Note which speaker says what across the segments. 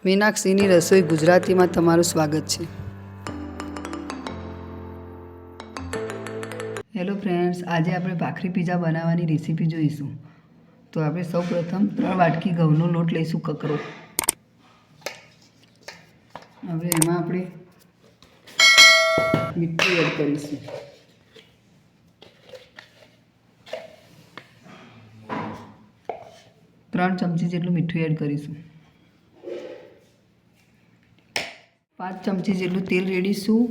Speaker 1: મીનાક્ષીની રસોઈ ગુજરાતીમાં તમારું સ્વાગત છે। હેલો ફ્રેન્ડ્સ, આજે આપણે ભાખરી પીઝા બનાવવાની રેસીપી જોઈશું। તો આપણે સૌપ્રથમ 3 વાટકી ઘઉંનો લોટ લઈશું, કકરો। હવે એમાં આપણે મીઠું એડ કરીશું। ત્રણ ચમચી જેટલું મીઠું એડ કરીશું। 5 ચમચી જેટલું તેલ રેડીશું।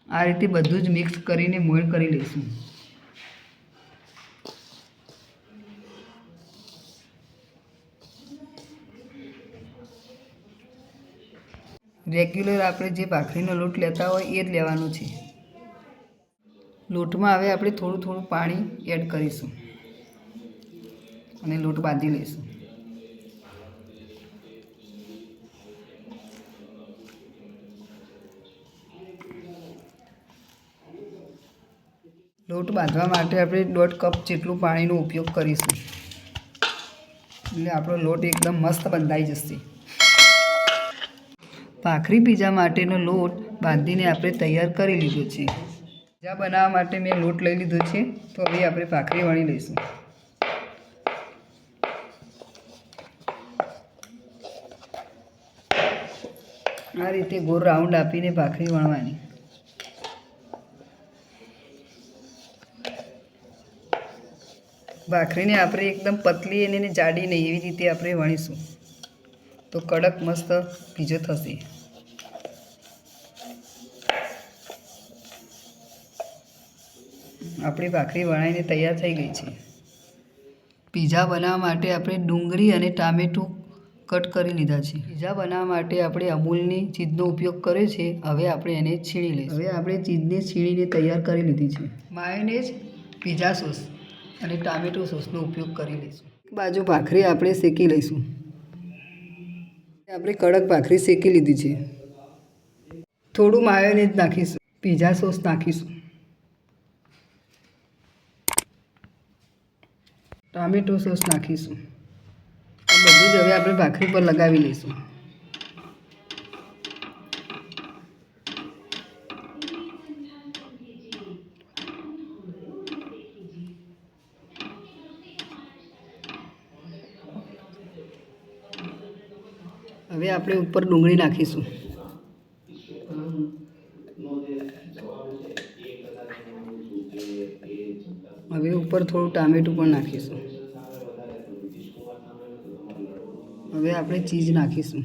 Speaker 1: આ રીતે બધું જ મિક્સ કરીને મોઈલ કરી લઈશું। રેગ્યુલર આપણે જે ભાખરીનો લોટ લેતા હોય એ જ લેવાનો છે। લોટમાં હવે આપણે થોડું થોડું પાણી એડ કરીશું અને લોટ બાંધી લઈશું। લોટ બાંધવા માટે આપણે 1.5 કપ જેટલું પાણીનો ઉપયોગ કરીશું, એટલે આપણો લોટ એકદમ મસ્ત બંધાઈ જશે। ભાખરી પીઝા માટેનો લોટ બાંધીને આપણે તૈયાર કરી લીધો છે। પીઝા બનાવવા માટે મેં લોટ લઈ લીધો છે, તો હવે આપણે ભાખરી વણી લઈશું। આ રીતે ગોળ રાઉન્ડ આપીને ભાખરી વણવાની। ભાખરીને આપણે એકદમ પતલી અને જાડી નહીં, એવી રીતે આપણે વણીશું તો કડક મસ્ત પીઝો થશે। આપણી ભાખરી વણાઈને તૈયાર થઈ ગઈ છે। પીઝા બનાવવા માટે આપણે ડુંગળી અને ટામેટું કટ કરી લીધા છે। પીઝા બનાવવા માટે આપણે અમૂલની ચીઝનો ઉપયોગ કર્યો છે। હવે આપણે એને છીણી લઈશું। હવે આપણે ચીઝને છીણીને તૈયાર કરી લીધી છે। માયોનેઝ, પીઝા સોસ અને ટામેટો સોસનો ઉપયોગ કરી લઈશું। એક બાજુ ભાખરી આપણે શેકી લઈશું। આપણે કડક ભાખરી શેકી લીધી છે। થોડું માયોનેઝ નાખીશું, પીઝા સોસ નાખીશું, ટામેટો સોસ નાખીશું। આ બધું જ હવે આપણે ભાખરી પર લગાવી લઈશું। હવે આપણે ઉપર ડુંગળી નાખીશું। હવે ઉપર થોડું ટામેટું પણ નાખીશું। હવે આપણે ચીઝ નાખીશું।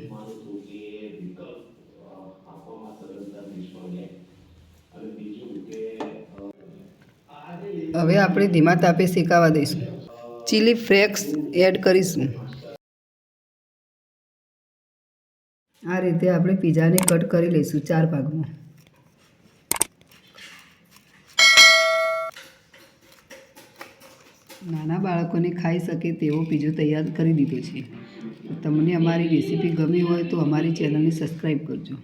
Speaker 1: હવે આપણે ધીમા તાપે શેકાવા દઈશું। ચીલી ફ્લેક્સ એડ કરીશું। આ રીતે આપણે પીઝાને કટ કરી લઈશું 4 ભાગમાં। નાના બાળકોને ખાઈ શકે તેવો પીઝો તૈયાર કરી દીધો છે। તમને અમારી રેસીપી ગમી હોય તો અમારી ચેનલને સબસ્ક્રાઈબ કરજો।